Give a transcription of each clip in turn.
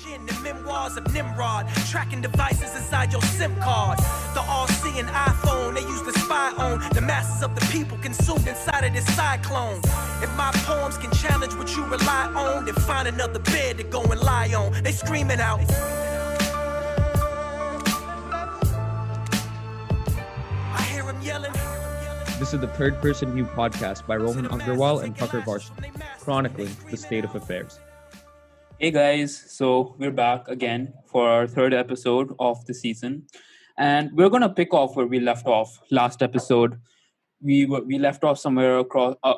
Jin, the memoirs of Nimrod, tracking devices inside your SIM card. The all-seeing iPhone they use to spy on the masses of the people consumed inside of this cyclone. If my poems can challenge what you rely on, then find another bed to go and lie on. They screaming out. I hear them yelling. This is the Third Person View podcast by Rohan Agrawal and Tucker Varshan, chronicling the state of affairs. Hey guys, so we're back again for our third episode of the season, and we're gonna pick off where we left off last episode. We left off somewhere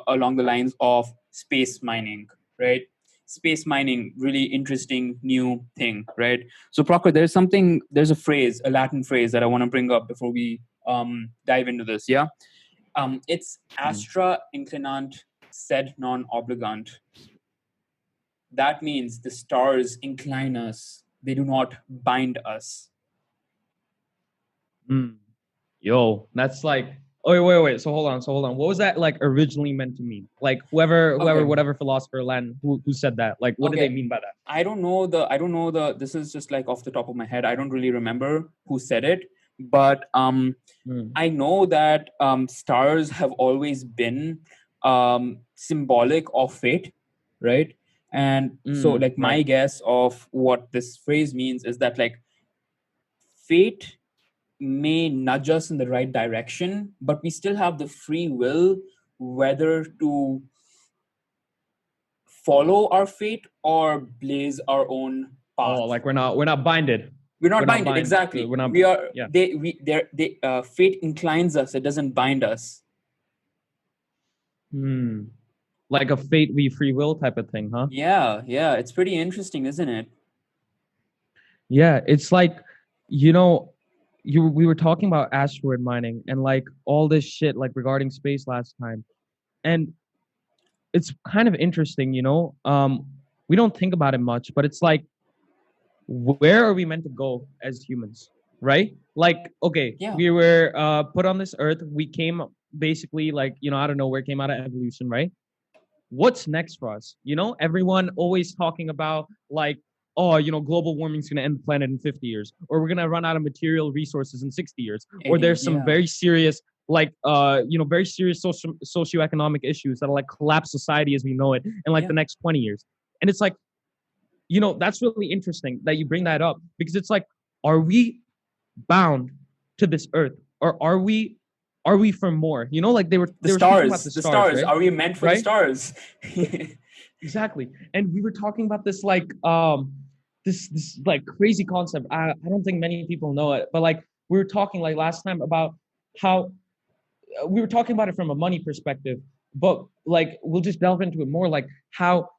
along the lines of space mining, right? Space mining, really interesting new thing, right? So Prokar, there's a Latin phrase that I want to bring up before we dive into this. Yeah, it's Astra Inclinant sed non obligant. That means the stars incline us. They do not bind us. Yo, that's like, wait. So hold on. What was that like originally meant to mean? Like whatever philosopher Latin who said that, like what did they mean by that? I don't know this is just like off the top of my head. I don't really remember who said it, but I know that stars have always been symbolic of fate, right? And so like my guess of what this phrase means is that like fate may nudge us in the right direction, but we still have the free will whether to follow our fate or blaze our own path. Oh, like we're not binded. We're not binded, exactly. We are. Yeah. Fate inclines us. It doesn't bind us. Like a fate v free will type of thing, huh? Yeah. It's pretty interesting, isn't it? Yeah, it's like, we were talking about asteroid mining and like all this shit like regarding space last time. And it's kind of interesting, we don't think about it much, but it's like, where are we meant to go as humans, right? Like, we were put on this earth. We came basically like, I don't know where it came out of evolution, right? What's next for us? Everyone always talking about like, global warming is going to end the planet in 50 years, or we're going to run out of material resources in 60 years, or there's some very serious, like, very serious socioeconomic issues that'll like collapse society as we know it in like the next 20 years. And it's like, that's really interesting that you bring that up, because it's like, are we bound to this earth, or are we for more? Like they were talking about the stars. Right? Are we meant for the stars? Exactly. And we were talking about this like this like crazy concept. I don't think many people know it, but like we were talking like last time about how we were talking about it from a money perspective, but like we'll just delve into it more, like how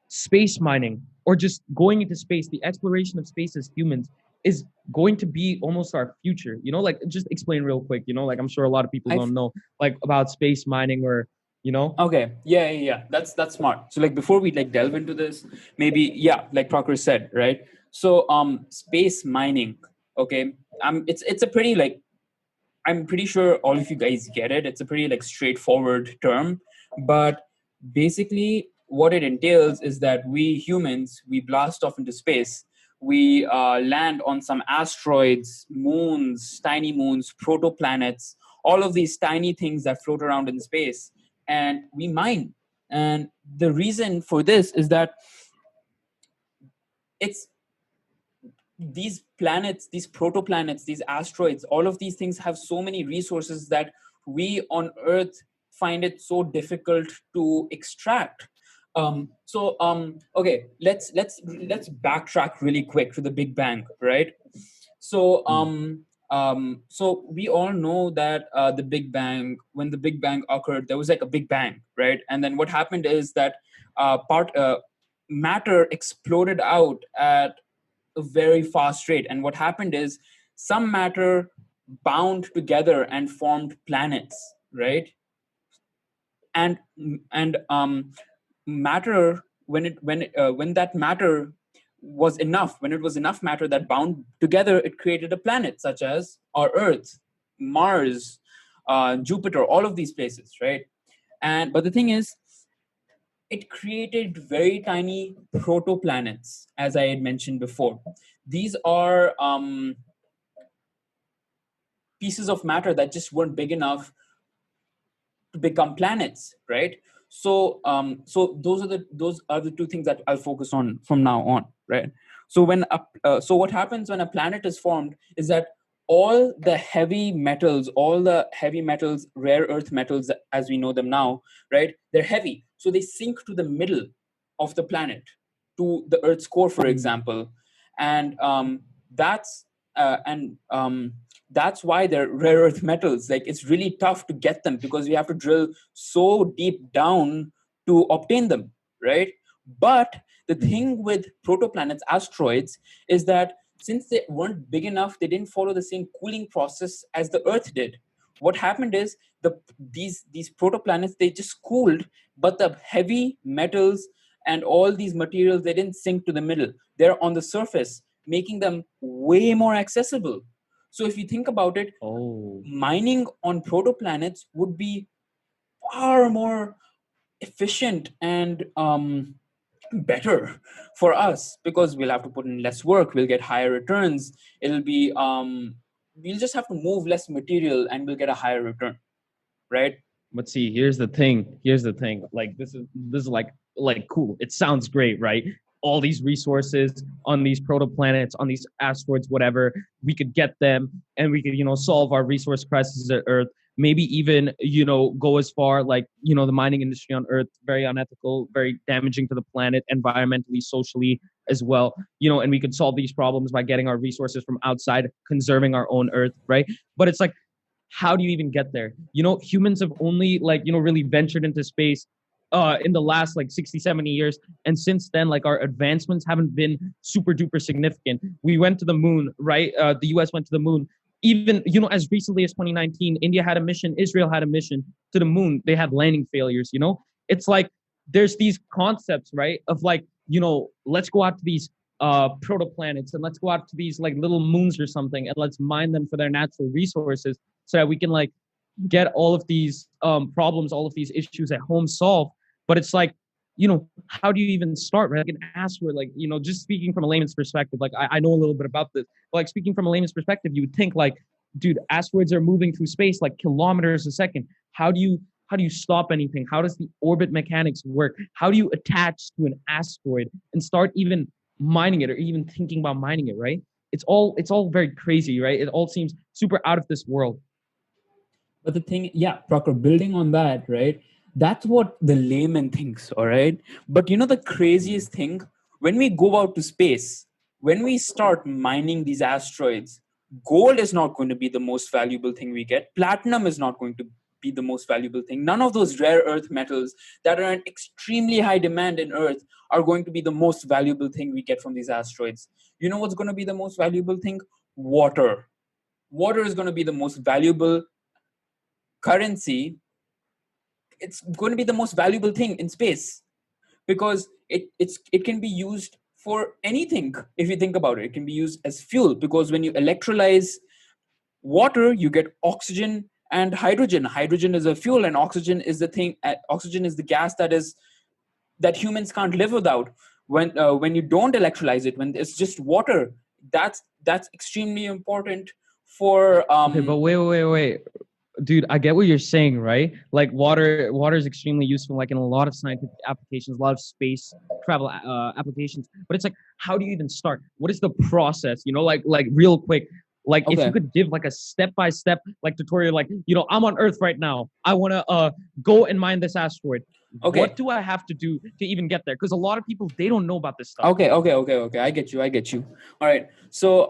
space mining or just going into space, the exploration of space as humans is going to be almost our future. Like just explain real quick, like I'm sure a lot of people don't know like about space mining or, Okay. Yeah. That's smart. So like before we like delve into this, maybe, like Proctor said, right? So space mining, okay. It's a pretty like, I'm pretty sure all of you guys get it. It's a pretty like straightforward term, but basically what it entails is that we humans, we blast off into space. We land on some asteroids, moons, tiny moons, protoplanets, all of these tiny things that float around in space, and we mine. And the reason for this is that it's these planets, these protoplanets, these asteroids, all of these things have so many resources that we on Earth find it so difficult to extract. Okay, let's backtrack really quick to the Big Bang, right? So so we all know that the Big Bang, when the Big Bang occurred, there was like a Big Bang, right? And then what happened is that matter exploded out at a very fast rate, and what happened is some matter bound together and formed planets, right? And matter, when that matter was enough, when it was enough matter that bound together, it created a planet such as our Earth, Mars, Jupiter, all of these places, right? But the thing is, it created very tiny protoplanets, as I had mentioned before. These are pieces of matter that just weren't big enough to become planets, right? So those are the two things that I'll focus on from now on, right? So what happens when a planet is formed is that all the heavy metals, rare earth metals as we know them now, right? They're heavy, so they sink to the middle of the planet, to the Earth's core, for example, and and that's why they're rare earth metals. Like, it's really tough to get them because we have to drill so deep down to obtain them, right? But the thing with protoplanets, asteroids, is that since they weren't big enough, they didn't follow the same cooling process as the Earth did. What happened is these protoplanets, they just cooled, but the heavy metals and all these materials, they didn't sink to the middle. They're on the surface, making them way more accessible. So if you think about it, mining on protoplanets would be far more efficient and better for us, because we'll have to put in less work, we'll get higher returns. It'll be we'll just have to move less material and we'll get a higher return, right? But see, here's the thing. Like, this is like cool. It sounds great, right? All these resources on these protoplanets, on these asteroids, whatever, we could get them, and we could, solve our resource crisis at Earth. Maybe even, go as far like, the mining industry on Earth, very unethical, very damaging to the planet, environmentally, socially as well. And we could solve these problems by getting our resources from outside, conserving our own Earth, right? But it's like, how do you even get there? Humans have only really ventured into space in the last 60, 70 years. And since then, our advancements haven't been super duper significant. We went to the moon, right? The US went to the moon. Even, as recently as 2019, India had a mission, Israel had a mission to the moon. They had landing failures, It's like, there's these concepts, right? Of let's go out to these protoplanets, and let's go out to these little moons or something, and let's mine them for their natural resources, so that we can get all of these problems, all of these issues at home solved. But it's how do you even start, right? Like an asteroid, just speaking from a layman's perspective, I know a little bit about this, but speaking from a layman's perspective, you would think dude, asteroids are moving through space kilometers a second. How do you stop anything? How does the orbit mechanics work? How do you attach to an asteroid and start even mining it, or even thinking about mining it, right? It's all very crazy, right? It all seems super out of this world. But the thing, yeah, Proctor, building on that, right? That's what the layman thinks, all right? But the craziest thing, when we go out to space, when we start mining these asteroids, gold is not going to be the most valuable thing we get. Platinum is not going to be the most valuable thing. None of those rare earth metals that are in extremely high demand in Earth are going to be the most valuable thing we get from these asteroids. You know what's going to be the most valuable thing? Water. Water is going to be the most valuable currency. It's going to be the most valuable thing in space, because it can be used for anything. If you think about it, it can be used as fuel, because when you electrolyze water, you get oxygen and hydrogen. Hydrogen is a fuel, and oxygen is the thing. Oxygen is the gas that humans can't live without. When you don't electrolyze it, when it's just water, that's extremely important for Okay, but wait, dude, I get what you're saying, right? Water is extremely useful, in a lot of scientific applications, a lot of space travel applications. But it's how do you even start? What is the process? Real quick, if you could give a step-by-step tutorial, I'm on Earth right now, I want to go and mine this asteroid. Okay. What do I have to do to even get there? Because a lot of people, they don't know about this stuff. Okay. I get you. All right. So,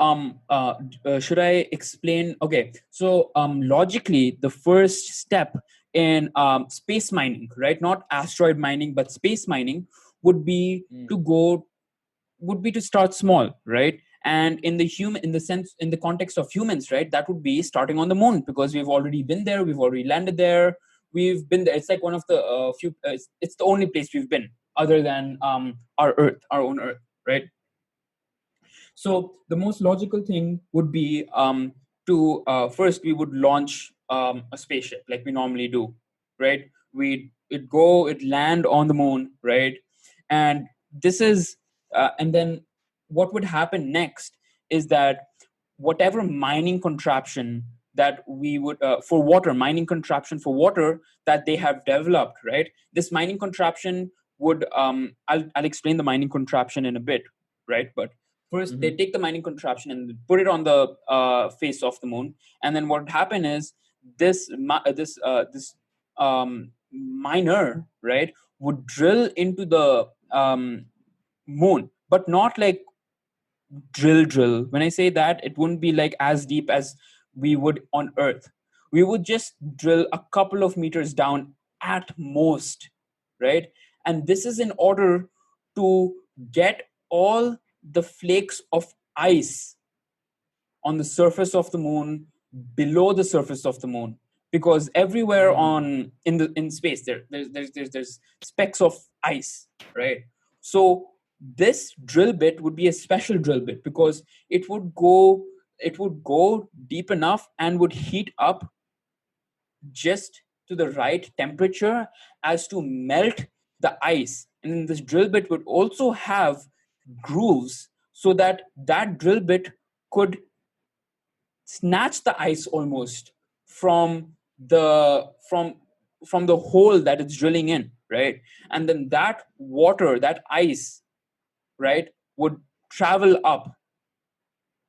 should I explain? Okay. So, logically, the first step in space mining, right? Not asteroid mining, but space mining, would be to start small, right? And in the context of humans, right, that would be starting on the moon, because we've already been there, we've already landed there, we've been there. It's one of the few. It's the only place we've been other than our own Earth, right? So the most logical thing would be to first we would launch a spaceship like we normally do, right? We'd it land on the moon, right? And this is and then what would happen next is that whatever mining contraption that we would for water mining contraption for water that they have developed, right? This mining contraption would I'll explain the mining contraption in a bit, right? But first they Mm-hmm. take the mining contraption and put it on the face of the moon, and then what would happen is this miner, right, would drill into the moon, but not like drill. When I say that, it wouldn't be like as deep as we would on Earth. We would just drill a couple of meters down at most, right? And this is in order to get all the flakes of ice on the surface of the moon, below the surface of the moon, because everywhere on in space there's specks of ice, right? So this drill bit would be a special drill bit because it would go deep enough and would heat up just to the right temperature as to melt the ice. And then this drill bit would also have grooves so that that drill bit could snatch the ice almost from the from the hole that it's drilling in, right? And then that water, that ice, right, would travel up.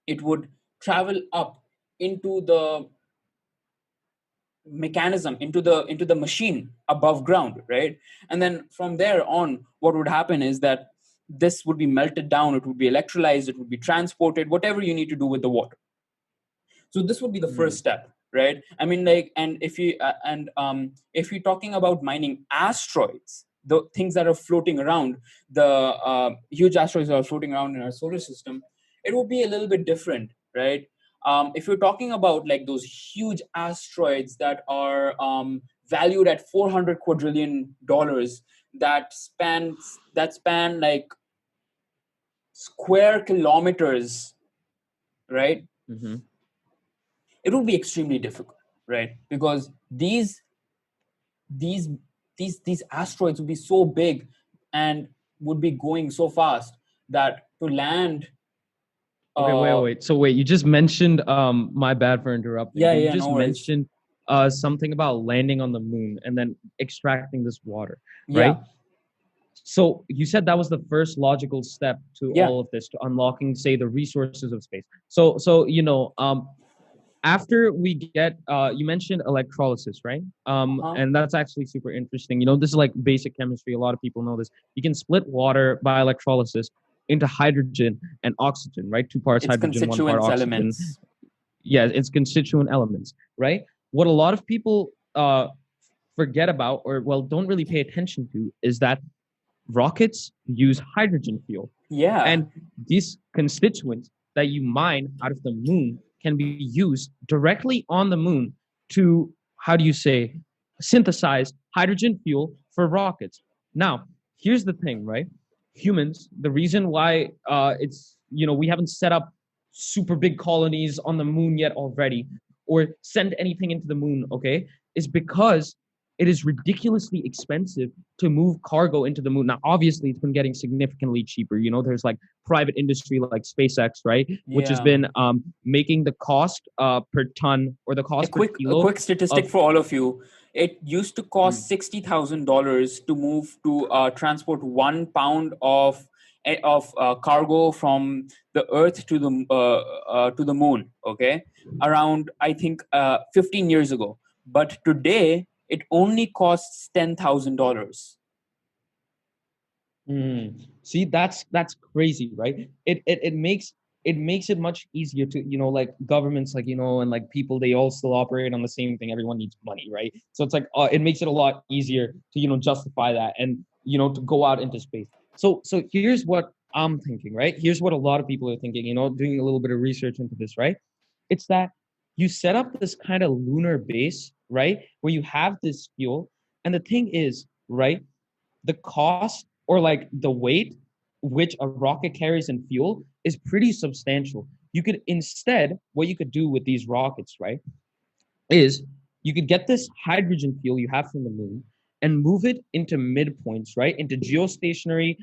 It would travel up into the mechanism, into the machine above ground, right? And then from there on, what would happen is that this would be melted down, it would be electrolyzed, it would be transported, whatever you need to do with the water. So this would be the first step, right? I mean, like, and if you're talking about mining asteroids, the things that are floating around, the huge asteroids that are floating around in our solar system, it would be a little bit different, right? If you're talking about like those huge asteroids that are valued at $400 quadrillion, that span like square kilometers, right? Mm-hmm. It would be extremely difficult, right? Because these asteroids would be so big and would be going so fast that to land. Okay, wait. So wait, you just mentioned my bad for interrupting, Yeah, but you yeah, just no worries. mentioned something about landing on the moon and then extracting this water, right? Yeah, So you said that was the first logical step to yeah, all of this, to unlocking, say, the resources of space. So after we get, you mentioned electrolysis, right? uh-huh. And that's actually super interesting. This is like basic chemistry. A lot of people know this. You can split water by electrolysis into hydrogen and oxygen, right? Two parts Its hydrogen, one part constituents oxygen. elements. Yeah, its constituent elements, right? What a lot of people forget about, or well, don't really pay attention to, is that rockets use hydrogen fuel. Yeah, And these constituents that you mine out of the moon can be used directly on the moon to, how do you say, synthesize hydrogen fuel for rockets. Now, here's the thing, right? Humans, the reason why we haven't set up super big colonies on the moon yet already, or sent anything into the moon, okay, is because it is ridiculously expensive to move cargo into the moon. Now, obviously, it's been getting significantly cheaper. There's like private industry like SpaceX, right, which has yeah. been making the cost per ton, or the A cost per quick kilo statistic of. for all of you. It used to Mm. cost $60,000 to move to transport 1 pound of cargo from the Earth to the moon. Okay, around I think 15 years ago. But today it only costs $10,000. See, that's crazy, right? It makes it much easier to, like governments, like, and like people, they all still operate on the same thing. Everyone needs money, right? So it's like it makes it a lot easier to, justify that, and to go out into space. So here's what I'm thinking, right? Here's what a lot of people are thinking, doing a little bit of research into this, right? It's that you set up this kind of lunar base, right, where you have this fuel, and the thing is, right, the cost, or like the weight which a rocket carries in fuel, is pretty substantial. You could instead, what you could do with these rockets, right, is you could get this hydrogen fuel you have from the moon, and move it into midpoints, right? Into geostationary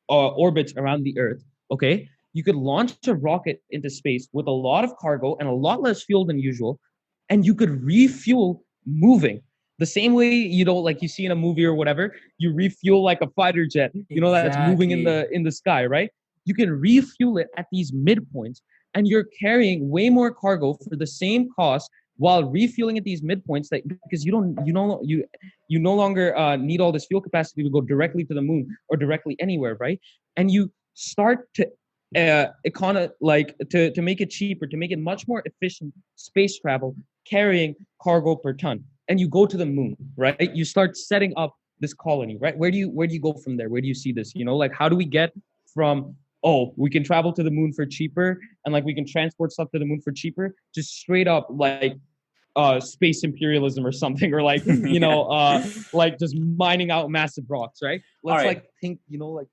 orbits around the Earth, okay? You could launch a rocket into space with a lot of cargo and a lot less fuel than usual, and you could refuel moving. The same way, like you see in a movie or whatever, you refuel like a fighter jet, that's moving in Exactly. the sky, right? You can refuel it at these midpoints, and you're carrying way more cargo for the same cost while refueling at these midpoints, that because you no longer need all this fuel capacity to go directly to the moon or directly anywhere, right? And you start to to make it cheaper, to make it much more efficient space travel, carrying cargo per ton. And you go to the moon, right? You start setting up this colony, right? Where do you go from there? Where do you see this? Like, how do we get from, oh, we can travel to the moon for cheaper, and like we can transport stuff to the moon for cheaper, just straight up like space imperialism or something, or like Yeah. like just mining out massive rocks, right? All Let's right. like think, like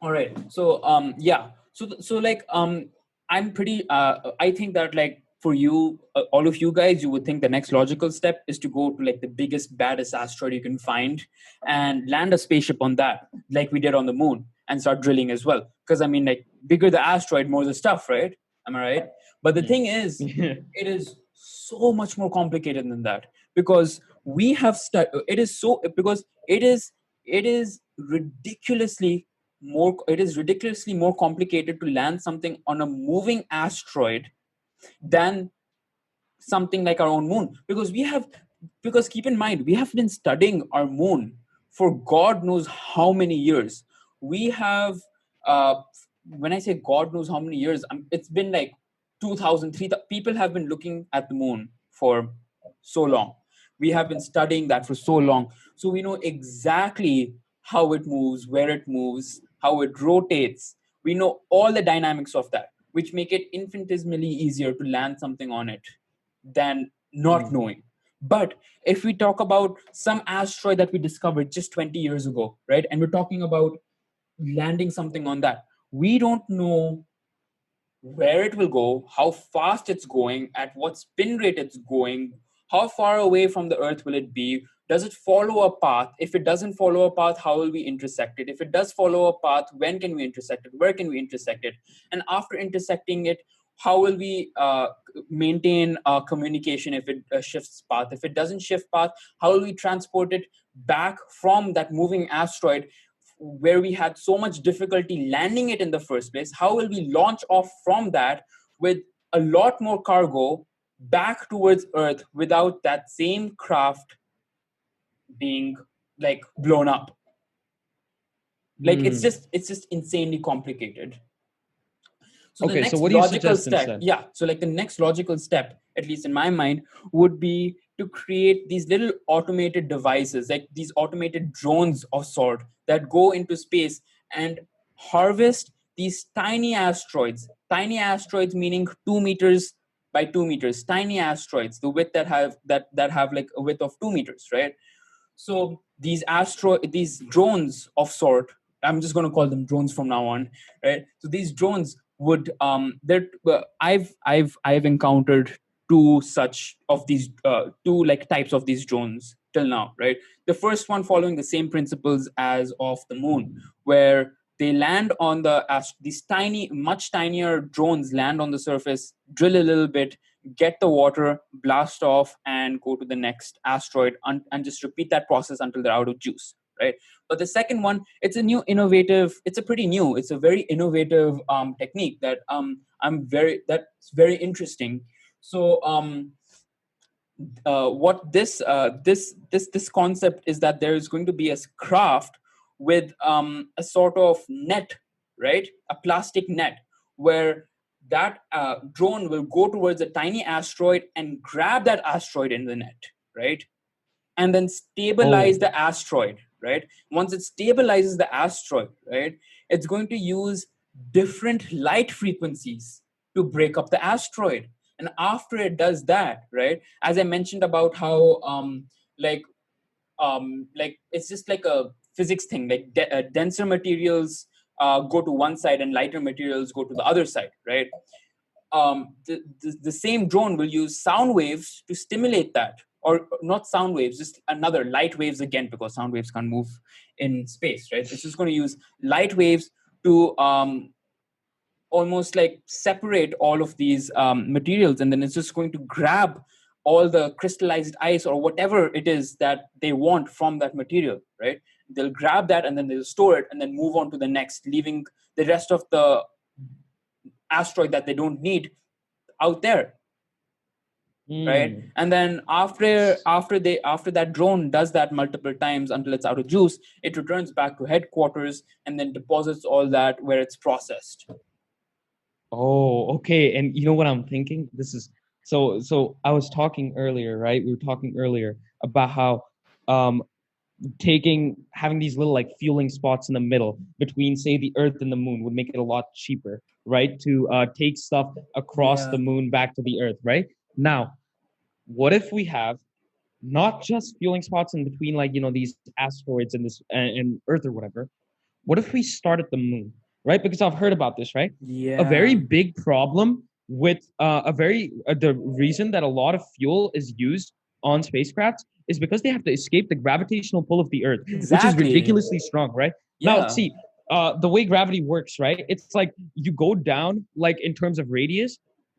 All right. So yeah. So like I'm pretty I think that like for you all of you guys, you would think the next logical step is to go to like the biggest baddest asteroid you can find and land a spaceship on that, like we did on the moon, and start drilling as well, because I mean, like, bigger the asteroid, more the stuff, right? Am I right? But the thing is, yeah. it is so much more complicated than that, because we have it is so, because it is ridiculously more complicated to land something on a moving asteroid than something like our own moon, because keep in mind, we have been studying our moon for god knows how many years. We have uh when I say god knows how many years, it's been like 2000, people have been looking at the moon for so long. We have been studying that for so long, so we know exactly how it moves, where it moves, how it rotates. We know all the dynamics of that, which make it infinitesimally easier to land something on it than not knowing. But if we talk about some asteroid that we discovered just 20 years ago, right, and we're talking about landing something on that, we don't know where it will go, how fast it's going, at what spin rate it's going, how far away from the Earth will it be, does it follow a path? If it doesn't follow a path, how will we intersect it? If it does follow a path, when can we intersect it? Where can we intersect it? And after intersecting it, how will we maintain communication if it shifts path? If it doesn't shift path, how will we transport it back from that moving asteroid where we had so much difficulty landing it in the first place? How will we launch off from that with a lot more cargo back towards Earth without that same craft being like blown up? Like, it's just insanely complicated. So the Okay, so next what do you logical suggest step, instead? yeah. So like the next logical step, at least in my mind, would be to create these little automated devices, like these automated drones of sort that go into space and harvest these tiny asteroids. Tiny asteroids meaning 2 meters by 2 meters. Tiny asteroids, the width that have like a width of 2 meters, right? So these drones of sort, I'm just going to call them drones from now on, right? So these drones would I've encountered two like types of these drones till now, right? The first one following the same principles as of the moon, where they land on these tiny, much tinier drones land on the surface, drill a little bit, get the water, blast off, and go to the next asteroid, and just repeat that process until they're out of juice, right? But the second one, it's a very innovative technique that's very interesting. So what this concept is, that there is going to be a craft with a sort of net, right? A plastic net, where that drone will go towards a tiny asteroid and grab that asteroid in the net, right? And then stabilize Oh, the asteroid, right? Once it stabilizes the asteroid, right, it's going to use different light frequencies to break up the asteroid. And after it does that, right, as I mentioned about how like it's just like a physics thing, like denser materials go to one side and lighter materials go to the other side, right? The same drone will use sound waves to stimulate that, or not sound waves, just another light waves again, because sound waves can't move in space, right? It's just going to use light waves to almost like separate all of these materials, and then it's just going to grab all the crystallized ice or whatever it is that they want from that material, right? They'll grab that and then they'll store it and then move on to the next, leaving the rest of the asteroid that they don't need out there, right? And then after that drone does that multiple times until it's out of juice, it returns back to headquarters and then deposits all that where it's processed. Oh, okay. And you know what I'm thinking? This is so I was talking earlier, right? We were talking earlier about how um having these little like fueling spots in the middle between, say, the Earth and the Moon would make it a lot cheaper, right? To take stuff across the moon back to the Earth, right? Now, what if we have not just fueling spots in between, like, you know, these asteroids and this and Earth or whatever? What if we start at the moon, right? Because I've heard about this, right? A very big problem with the reason that a lot of fuel is used on spacecrafts is because they have to escape the gravitational pull of the Earth, which is ridiculously strong, right? Now, see, the way gravity works, right? It's like you go down, like in terms of radius,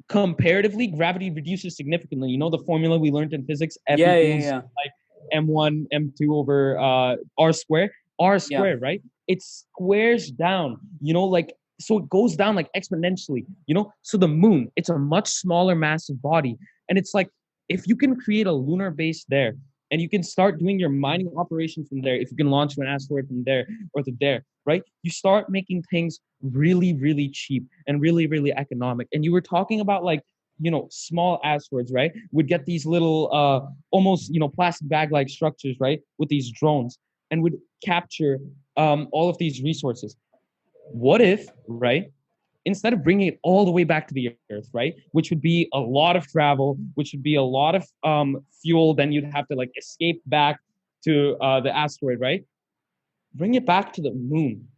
comparatively, gravity reduces significantly. You know the formula we learned in physics, F equals like m1 m2 over r square, right? It squares down, you know, like, so it goes down like exponentially, you know. So the moon, it's a much smaller massive body, and it's like, if you can create a lunar base there and you can start doing your mining operation from there, if you can launch an asteroid from there or to there, right? You start making things really, really cheap and really, really economic. And you were talking about, like, you know, small asteroids, right? Would get these little almost, you know, plastic bag like structures, right? With these drones, and would capture all of these resources. What if, right, instead of bringing it all the way back to the Earth, right, which would be a lot of travel, which would be a lot of fuel, then you'd have to like escape back to the asteroid, right? Bring it back to the moon,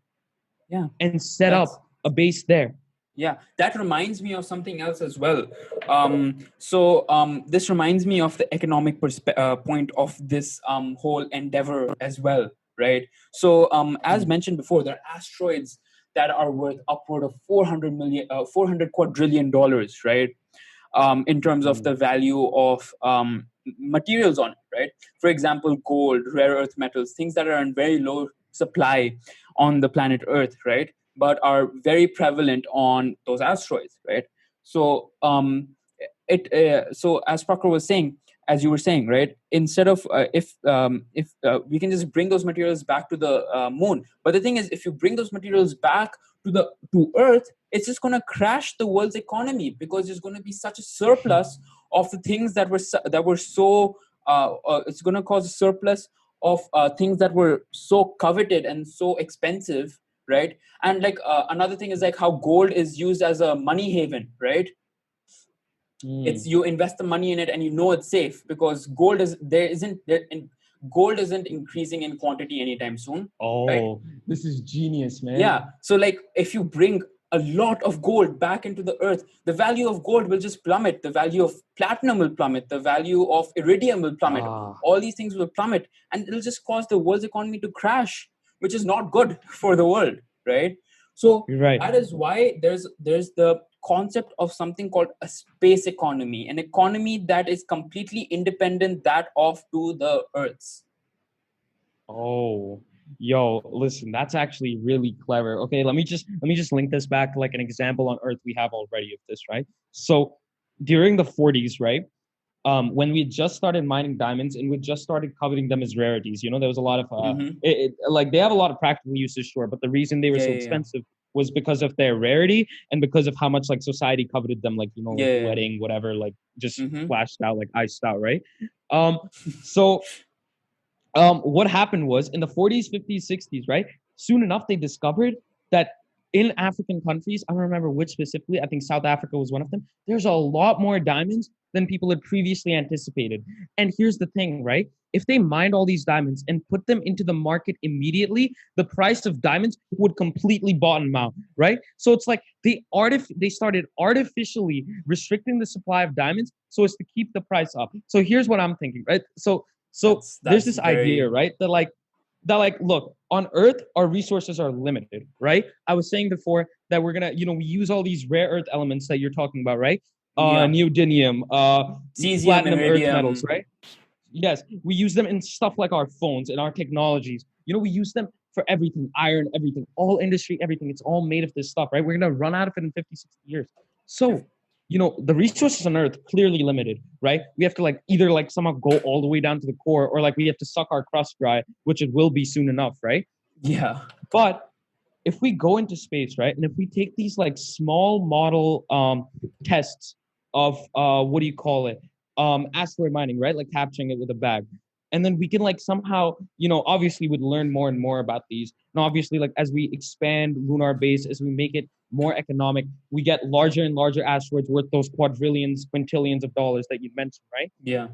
and set up a base there. Yeah, that reminds me of something else as well. This reminds me of the economic point of this whole endeavor as well, right? So, as mentioned before, there are asteroids that are worth upward of 400 quadrillion dollars, right? In terms of the value of materials on it, right? For example, gold, rare earth metals, things that are in very low supply on the planet Earth, right? But are very prevalent on those asteroids, right? So, so as Prakar was saying, as you were saying, right? Instead of if we can just bring those materials back to the moon, but the thing is, if you bring those materials back to Earth, it's just going to crash the world's economy, because there's going to be such a surplus of the things that were so. It's going to cause a surplus of things that were so coveted and so expensive, right? And like another thing is like how gold is used as a money haven, right? It's, you invest the money in it and you know it's safe, because gold isn't increasing in quantity anytime soon. Right? This is genius, man. Yeah. So like if you bring a lot of gold back into the Earth, the value of gold will just plummet, the value of platinum will plummet, the value of iridium will plummet. All these things will plummet, and it'll just cause the world's economy to crash, which is not good for the world, right? So that is why there's the concept of something called a space economy, an economy that is completely independent that of to the Earth's. Yo, listen, that's actually really clever. Okay, let me just link this back to like an example on Earth we have already of this, right? So during the 40s, right? When we just started mining diamonds and we just started coveting them as rarities, you know, there was a lot of like they have a lot of practical uses, sure, but the reason they were so expensive was because of their rarity and because of how much like society coveted them, like, you know, like wedding, whatever, like just flashed out, like iced out, right? So what happened was in the 40s, 50s, 60s, right? Soon enough, they discovered that in African countries, I don't remember which specifically, I think South Africa was one of them, there's a lot more diamonds than people had previously anticipated. And here's the thing, right? if they mined all these diamonds and put them into the market immediately, the price of diamonds would completely bottom out, right? So it's like they started artificially restricting the supply of diamonds so as to keep the price up. So here's what I'm thinking, right? So there's That's this idea, very right? That look, on Earth, our resources are limited, right? I was saying before that we're gonna, we use all these rare earth elements that you're talking about, right? yeah. Neodymium, Cesium, platinum, earth metals, iridium. right? Yes, we use them in stuff like our phones and our technologies. We use them for everything, iron, everything, all industry, everything. It's all made of this stuff, right? We're gonna run out of it in 50, 60 years. So, the resources on Earth clearly limited, right? We have to either somehow go all the way down to the core, or we have to suck our crust dry, which it will be soon enough, right? Yeah. But if we go into space, right, and if we take these small model tests of what do you call it, asteroid mining, right, like capturing it with a bag, and then we can somehow, obviously would learn more and more about these, and obviously as we expand lunar base, as we make it more economic, we get larger and larger asteroids worth those quadrillions, quintillions of dollars that you mentioned, right? Yeah.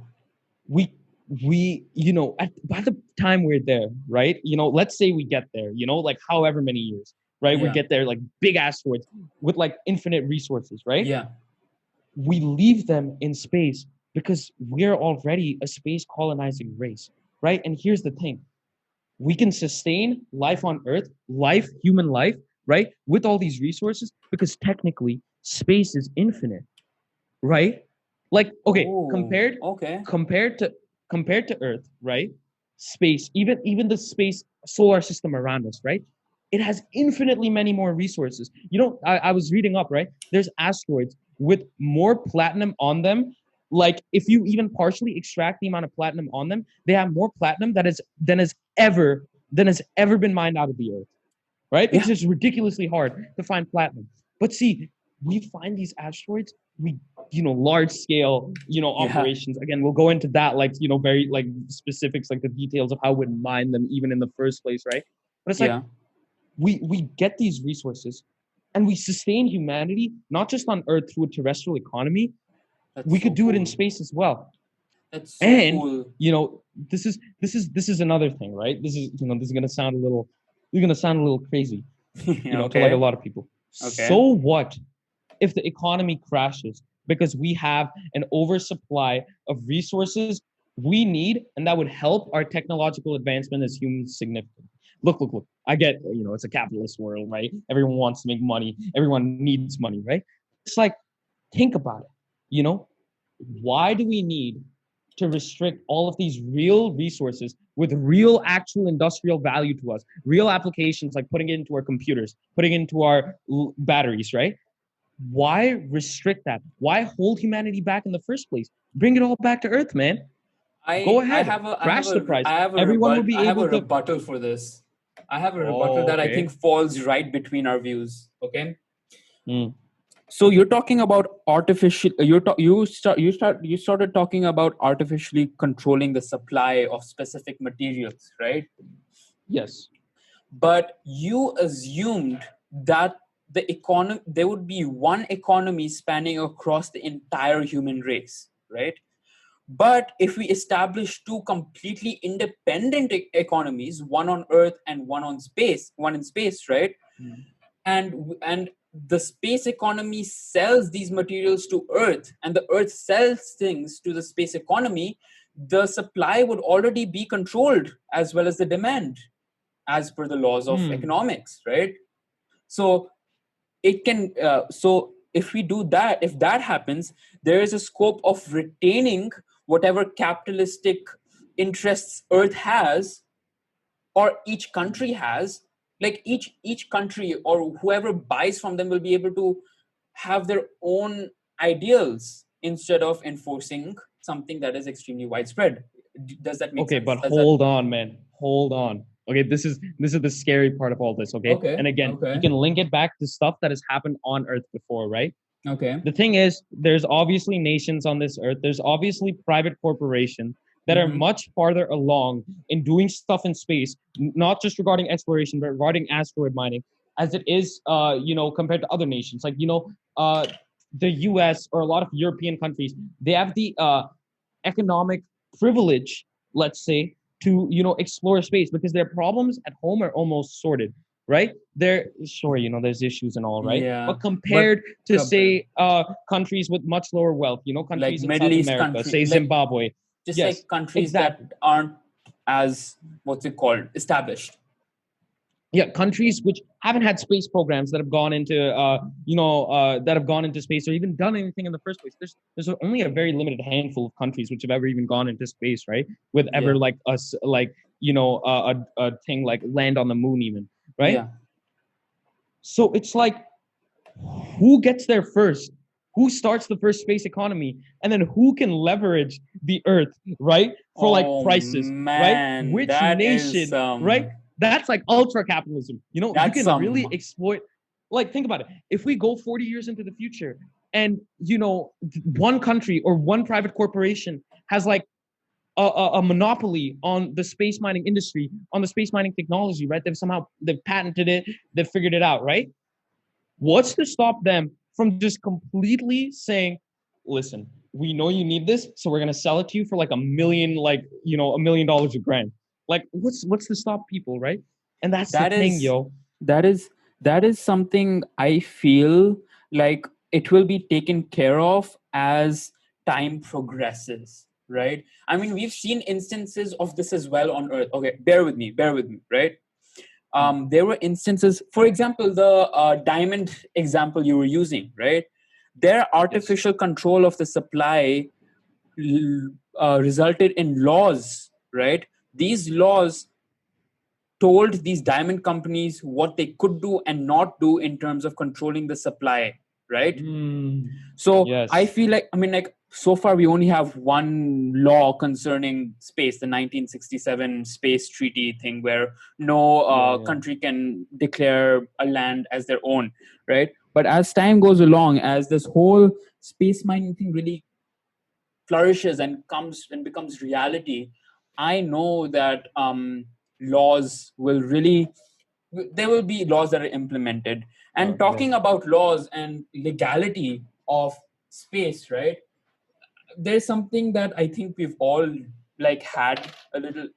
We by the time we're there, right, let's say we get there, however many years, right, we Yeah. get there, big asteroids with infinite resources, right? Yeah. We leave them in space because we're already a space colonizing race, right? And here's the thing: we can sustain life on Earth, human life, right, with all these resources, because technically space is infinite, right? Okay, Oh, okay. compared to Earth, right? Space, even the space solar system around us, right? It has infinitely many more resources. I was reading up, right? There's asteroids with more platinum on them. If you even partially extract the amount of platinum on them, they have more platinum than has ever been mined out of the Earth, right? Because Yeah. it's ridiculously hard to find platinum. But see, we find these asteroids, large scale, Yeah. operations. Again, we'll go into that, very specifics, the details of how we mine them even in the first place, right? But it's Yeah. we get these resources and we sustain humanity, not just on Earth through a terrestrial economy. That's We so could do it in cool. space as well. That's so And cool. this is another thing, right? This is gonna sound a little crazy, to a Okay. lot of people. Okay. So what if the economy crashes because we have an oversupply of resources we need, and that would help our technological advancement as humans significantly? Look. I get, it's a capitalist world, right? Everyone wants to make money. Everyone needs money, right? It's think about it. Why do we need to restrict all of these real resources with real actual industrial value to us, real applications, like putting it into our computers, putting it into our batteries, right? Why restrict that? Why hold humanity back in the first place? Bring it all back to Earth, man. Go I ahead, have a I have crash the a price. I have a Everyone will I be have a able to. rebuttal for this. I have a rebuttal Oh, that I okay. think falls right between our views. Okay. Mm. So you're talking about artificial. You started talking about artificially controlling the supply of specific materials, right? Yes. But you assumed that there would be one economy spanning across the entire human race, right? But if we establish two completely independent economies, one on Earth and one in space, right? Mm. And the space economy sells these materials to Earth, and the Earth sells things to the space economy, the supply would already be controlled as well as the demand, as per the laws of Mm. economics, right? So it can so if we do that, if that happens, there is a scope of retaining whatever capitalistic interests Earth has, or each country has. Like each country or whoever buys from them will be able to have their own ideals instead of enforcing something that is extremely widespread. Does that make Okay, sense? but Does that? hold on, man. Hold on. Okay, this is the scary part of all this. Okay, Okay. and again, you Okay. can link it back to stuff that has happened on Earth before, right? Okay. The thing is, there's obviously nations on this Earth. There's obviously private corporations that are Mm-hmm. much farther along in doing stuff in space, not just regarding exploration, but regarding asteroid mining, as it is, compared to other nations. The U.S. or a lot of European countries, they have the economic privilege, let's say, to explore space because their problems at home are almost sorted, right? They're sure, there's issues and all, right? Yeah, But compared to compa- say countries with much lower wealth, like countries in Middle South East America, country, say like Zimbabwe. just Yes, like countries exactly. that aren't as what's it called established. Yeah, countries which haven't had space programs that have gone into that have gone into space or even done anything in the first place. There's only a very limited handful of countries which have ever even gone into space, right? With ever Yeah, like us like a thing like land on the moon even, right? yeah. So it's like who gets there first? Who starts the first space economy? And then who can leverage the earth, right? For like Oh prices, right? man, Which that is nation, right? That's like ultra capitalism. You that's can really some exploit, like, think about it. If we go 40 years into the future and, one country or one private corporation has like a monopoly on the space mining industry, on the space mining technology, right? They've patented it, they've figured it out, right? What's to stop them from just completely saying, listen, we know you need this, so we're gonna sell it to you for like $1 million a gram. Like, what's to stop people, right? And that's the that thing, is yo. that is that is something I feel like it will be taken care of as time progresses, right? I mean, we've seen instances of this as well on Earth. Okay, bear with me, right? There were instances, for example, the diamond example you were using, right? Their Yes. artificial control of the supply resulted in laws, right? These laws told these diamond companies what they could do and not do in terms of controlling the supply, right? So I Yes. feel like, I mean, like, so far we only have one law concerning space, the 1967 space treaty thing, where no Yeah, yeah. country can declare a land as their own, right? But as time goes along, as this whole space mining thing really flourishes and comes and becomes reality, I know that laws will really, there will be laws that are implemented. And Yeah. talking about laws and legality of space, right? There's something that I think we've all like had a little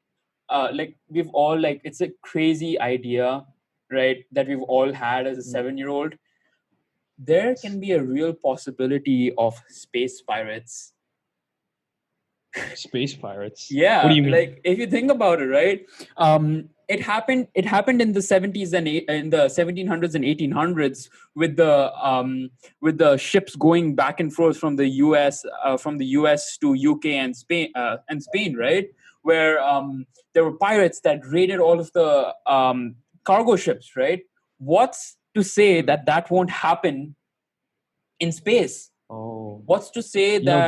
like we've all like, it's a crazy idea, right, that we've all had as a 7-year-old. There can be a real possibility of space pirates. Space pirates. What do Yeah, you mean? like if you think about it, right? It happened in the 70s and in the 1700s and 1800s with the ships going back and forth from the US to UK and Spain, right? Where there were pirates that raided all of the cargo ships, right? What's to say that that won't happen in space? Oh. What's to say that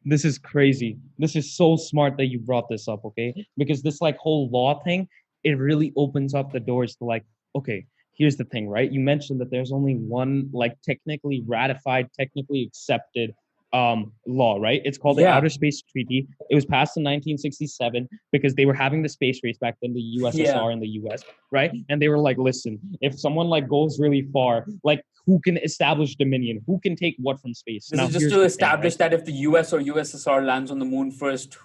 This is crazy. This is so smart that you brought this up, okay? Because this like whole law thing, it really opens up the doors to like, okay, here's the thing, right? You mentioned that there's only one like technically ratified, technically accepted law, right? It's called the yeah, Outer Space Treaty. It was passed in 1967 because they were having the space race back then, the yeah. USSR and the US, right? And they were like, listen, if someone like goes really far, like who can establish dominion? Who can take what from space? This Now is just here's to the thing, right? establish that if the US or USSR lands on the moon first,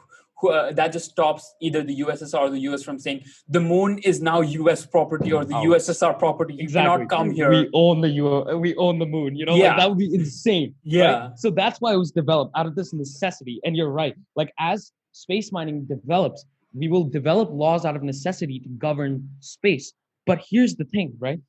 that just stops either the USSR or the US from saying the moon is now US property or the Ours. USSR property. You Exactly. cannot come We here. own we own the moon. Like Yeah, that would be insane, right? yeah. So that's why it was developed out of this necessity. And you're right. Like as space mining develops, we will develop laws out of necessity to govern space. But here's the thing, right?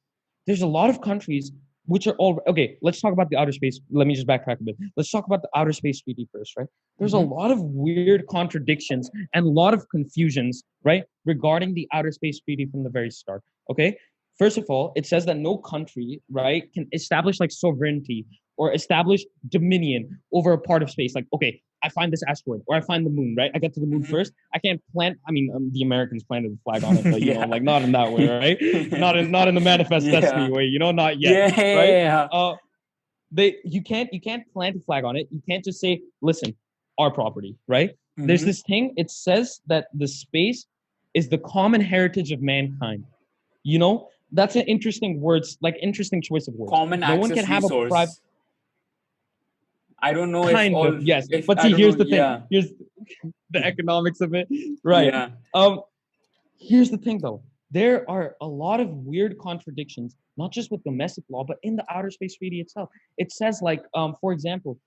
There's a lot of countries which are all okay. Let's talk about the outer space. Let me just backtrack a bit. Let's talk about the outer space treaty first, right? There's a Hmm. lot of weird contradictions and a lot of confusions, right, regarding the outer space treaty from the very start. Okay, first of all, it says that no country, right, can establish like sovereignty or establish dominion over a part of space. Like, okay, I find this asteroid or I find the moon, right? I get to the moon Hmm. first. I can't plant. I mean, the Americans planted the flag on it, but Yeah. like not in that way, right? Not in the manifest destiny Yeah. way, not yet, Yeah. right? Yeah. Uh, you can't plant a flag on it. You can't just say, listen, our property, right? There's Hmm. this thing. It says that the space is the common heritage of mankind. That's an interesting choice of words. Common No one can access have a private. resource. I don't know if Kind of, all, yes. if But I see, don't know. here's the thing. Yeah. Here's the economics of it. Right. Yeah. Um, Here's the thing though. There are a lot of weird contradictions, not just with domestic law, but in the outer space treaty itself. It says like, for example,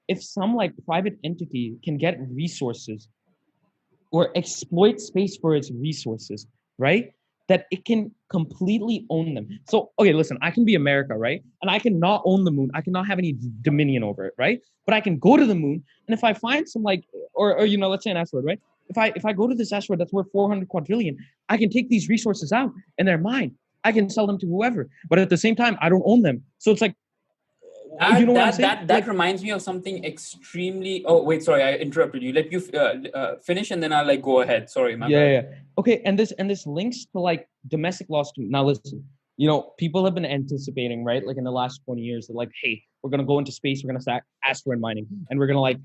if some like private entity can get resources or exploit space for its resources, right? That it can completely own them. So, okay, listen, I can be America, right? And I can not own the moon. I cannot have any dominion over it, right? But I can go to the moon, and if I find some like, or you know, let's say an asteroid, right? If I go to this asteroid that's worth 400 quadrillion, I can take these resources out, and they're mine. I can sell them to whoever, but at the same time, I don't own them. So it's like, you know That what I'm that saying? that Like, that reminds me of something extremely. Oh wait, sorry, I interrupted you. Let you finish, and then I'll like go ahead. Sorry, my yeah, bad. yeah. Okay, and this links to like domestic laws too. Now listen, you know, people have been anticipating, right? Like in the last 20 years, they're like, hey, we're gonna go into space, we're gonna start asteroid mining, and we're gonna like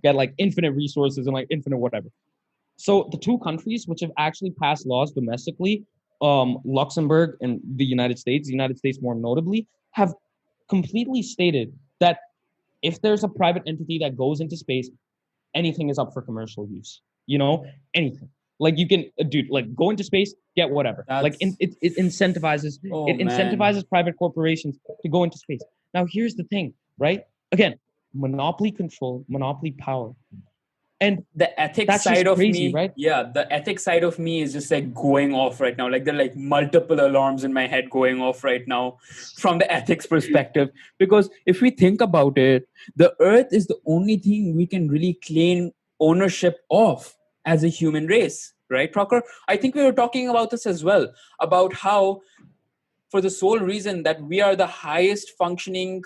get like infinite resources and like infinite whatever. So the two countries which have actually passed laws domestically, Luxembourg and the United States more notably, have completely stated that if there's a private entity that goes into space, anything is up for commercial use. You know, anything. Like you can, dude, like go into space, get whatever. Like That's, it incentivizes oh it man, incentivizes private corporations to go into space. Now here's the thing, right? Again, monopoly control, monopoly power, and the ethics that's just side of crazy, me. right? Yeah, the ethics side of me is just like going off right now. Like there are like multiple alarms in my head going off right now from the ethics perspective. Because if we think about it, the Earth is the only thing we can really claim ownership of as a human race, right, Procker? I think we were talking about this as well, about how for the sole reason that we are the highest functioning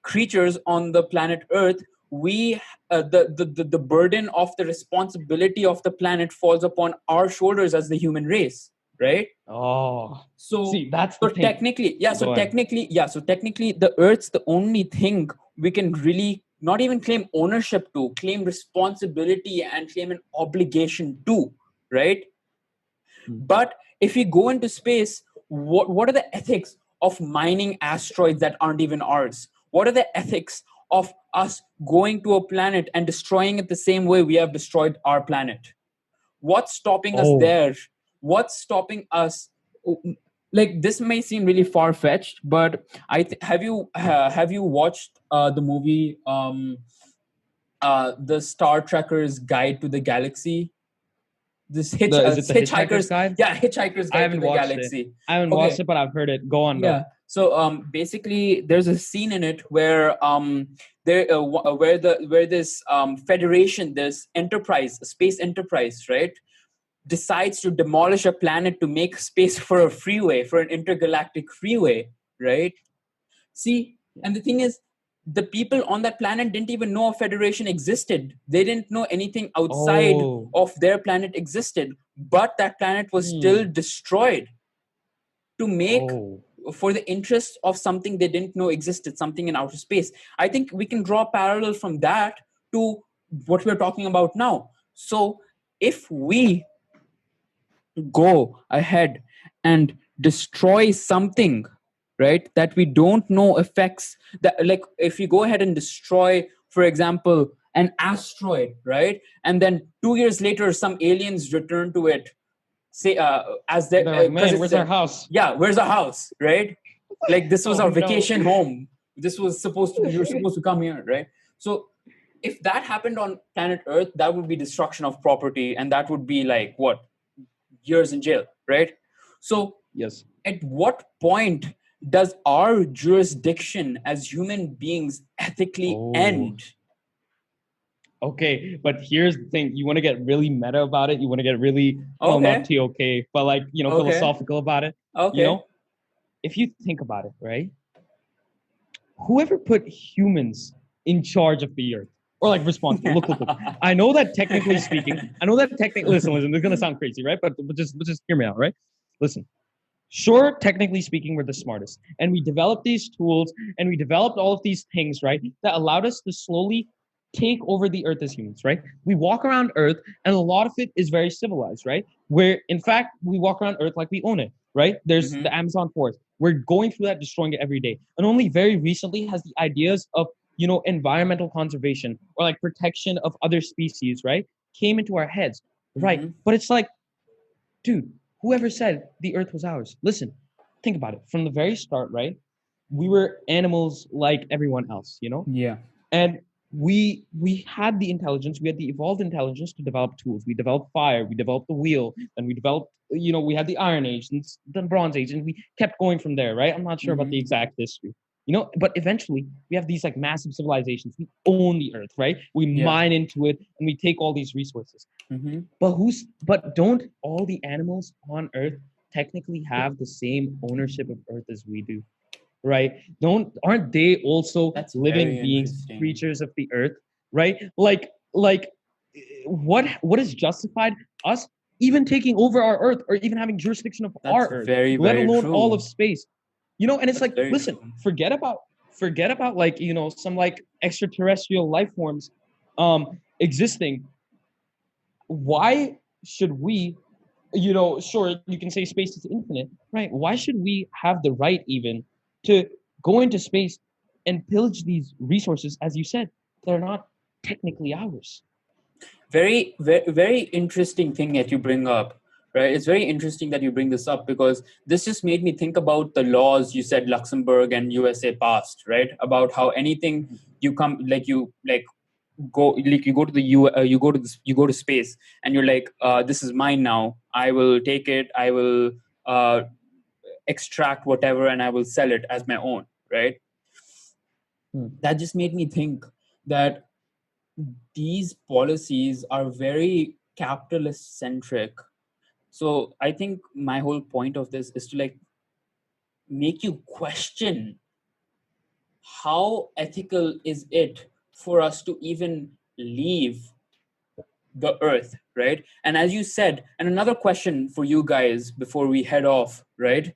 creatures on the planet Earth, we the burden of the responsibility of the planet falls upon our shoulders as the human race, right? Oh, So see, that's the thing. Go ahead. so technically the Earth's the only thing we can really not even claim ownership to, claim responsibility and claim an obligation to, right? Hmm. But if we go into space, what are the ethics of mining asteroids that aren't even ours? What are the ethics of us going to a planet and destroying it the same way we have destroyed our planet? What's stopping us Oh, there? What's stopping us? Like this may seem really far fetched, but have you watched the movie the Star Trekker's Guide to the Galaxy? is it the Hitchhiker's Guide? Hitchhiker's I Guide to haven't the watched it. Galaxy. I haven't watched Okay, it, but I've heard it. Go on though. yeah. So basically, there's a scene in it where there where this federation, this enterprise, a space enterprise, right, decides to demolish a planet to make space for a freeway, for an intergalactic freeway, right? See, and the thing is, the people on that planet didn't even know a federation existed. They didn't know anything outside Oh, of their planet existed, but that planet was still hmm. destroyed to make, Oh, for the interest of something they didn't know existed, something in outer space. I think we can draw a parallel from that to what we're talking about now. So if we go ahead and destroy something, right, that we don't know affects that, like if we go ahead and destroy, for example, an asteroid, right, and then 2 years later some aliens return to it, say as their they're like, because man, it's where's our house? yeah, where's our house, right? Like this was Oh our no. vacation home, this was supposed to be, you're supposed to come here, right? So if that happened on planet Earth, that would be destruction of property, and that would be like what, years in jail, right? So Yes. at what point does our jurisdiction as human beings ethically Oh. end? Okay, but here's the thing. You want to get really meta about it. You want to get really, no, not Okay, TOK, but like, you know, okay, philosophical about it. You okay. know, if you think about it, right? Whoever put humans in charge of the earth or like responsible. Look. I know that technically speaking, listen, this is gonna sound crazy, right? But just hear me out, right? Listen. Sure, technically speaking, we're the smartest. And we developed these tools and we developed all of these things, right? That allowed us to slowly take over the earth as humans, right? We walk around earth and a lot of it is very civilized, right? Where in fact we walk around earth like we own it, right? There's Hmm. the Amazon forest. We're going through that, destroying it every day. And only very recently has the ideas of, environmental conservation or like protection of other species, right, came into our heads, right? Mm-hmm. But it's like, dude, whoever said the earth was ours? Listen, think about it. From the very start, right? We were animals like everyone else, Yeah. and we had the intelligence, we had the evolved intelligence to develop tools. We developed fire, we developed the wheel, and we developed, we had the Iron Age and the Bronze Age, and we kept going from there, right? I'm not sure about Mm-hmm. the exact history, but eventually we have these like massive civilizations. We own the earth, right? We Yeah. mine into it and we take all these resources. Mm-hmm. But don't all the animals on earth technically have the same ownership of earth as we do? Right? Don't Aren't they also That's living very beings, interesting. creatures of the earth? Right? Like what is justified us even taking over our earth or even having jurisdiction of That's our earth, very, let very alone all true. of space? And it's That's like, very listen, true. forget about like, some like extraterrestrial life forms existing. Why should we, sure, you can say space is infinite, right? Why should we have the right even to go into space and pillage these resources, as you said, that are not technically ours? Very, very, very interesting thing that you bring up, right? It's very interesting that you bring this up because this just made me think about the laws you said Luxembourg and USA passed, right? About how anything you come like you like go like you go to the you go to space and you're like, this is mine now. I will take it. I will uh, extract whatever and I will sell it as my own, right? Hmm. That just made me think that these policies are very capitalist centric. So I think my whole point of this is to like make you question how ethical is it for us to even leave the earth, right? And as you said, and another question for you guys before we head off, right,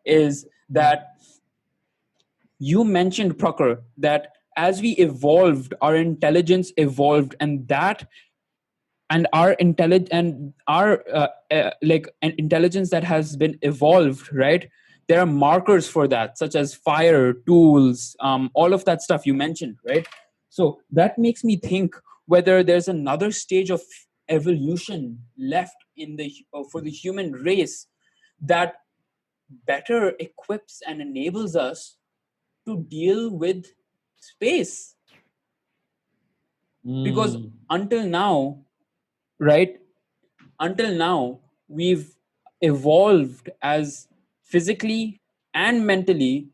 is that you mentioned, Prakhar, that as we evolved, our intelligence evolved, and our like an intelligence that has been evolved, right? There are markers for that, such as fire, tools, all of that stuff you mentioned, right? So that makes me think whether there's another stage of evolution left for the human race that better equips and enables us to deal with space. Because Mm. until now, right, until now we've evolved as physically and mentally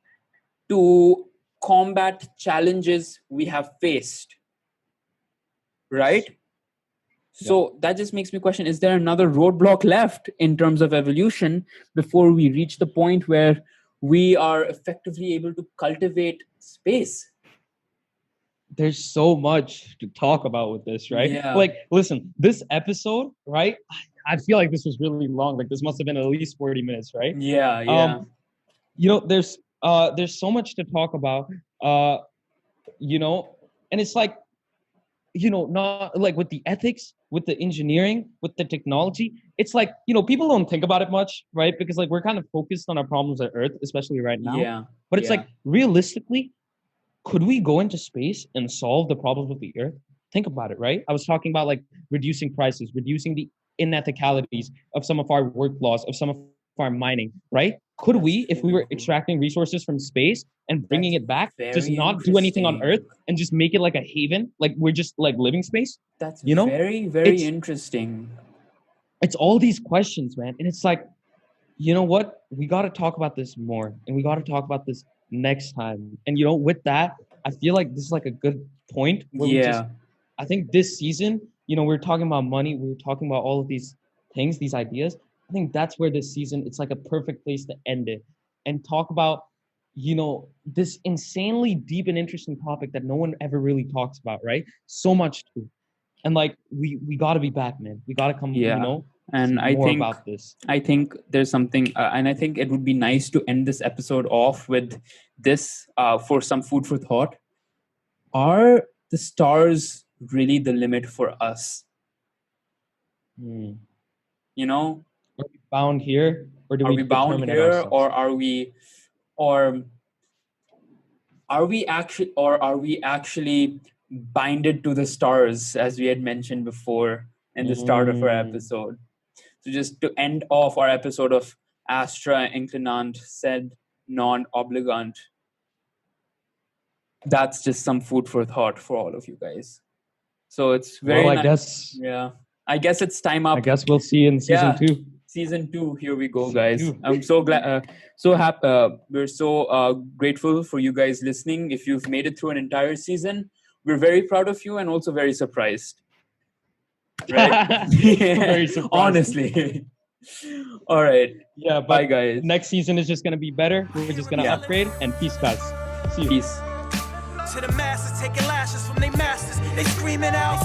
to combat challenges we have faced, right? Yep. So that just makes me question, is there another roadblock left in terms of evolution before we reach the point where we are effectively able to cultivate space? There's so much to talk about with this, right? Yeah. Like, listen, this episode, right? I feel like this was really long. Like, this must have been at least 40 minutes, right? Yeah. Um, Yeah. there's so much to talk about. Uh, and it's like, not like with the ethics, with the engineering, with the technology. It's like, people don't think about it much, right? Because like we're kind of focused on our problems at Earth, especially right now. Yeah. But it's Yeah. like, realistically, could we go into space and solve the problems with the Earth? Think about it, right? I was talking about like reducing prices, reducing the inethicalities of some of our work laws, of some of our mining, right? Could That's we, if we were true. extracting resources from space and bringing That's it back, just very not do anything on Earth interesting. and just make it like a haven, like we're just like living space? That's You know, very, very it's interesting. it's all these questions, man, and it's like, you know what? We got to talk about this more, and we got to talk about this next time. And with that, I feel like this is like a good point where Yeah. I think this season, we're talking about money, we were talking about all of these things, these ideas. I think that's where this season, it's like a perfect place to end it and talk about, this insanely deep and interesting topic that no one ever really talks about, right? So much too. And like, we got to be back, man. We got to come, Yeah. And see more about this. I think there's something, and I think it would be nice to end this episode off with this for some food for thought. Are the stars really the limit for us? Hmm. You know, Are we bound here, or do are we we bound determine it here, ourselves? or are we actually binded to the stars, as we had mentioned before in the start of our episode? So just to end off our episode of Astra Inclinant, sed non obligant, that's just some food for thought for all of you guys. So it's very Well, I nice. guess Yeah, I guess it's time up. I guess we'll see you in season Yeah. 2. Season 2, here we go, Season guys. 2. I'm so glad, so happy. We're so grateful for you guys listening. If you've made it through an entire season, we're very proud of you and also very surprised. Right? Very surprised. Honestly. All right. Yeah, Bye, but guys. next season is just gonna be better. We're just gonna Yeah. upgrade, and peace, guys. See you. Peace. To the masses, taking lashes from their masters. They screaming out.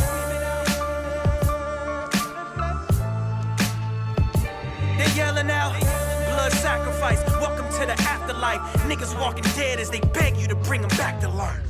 They yelling out. Blood sacrifice. Welcome to the afterlife. Niggas walking dead as they beg you to bring them back to life.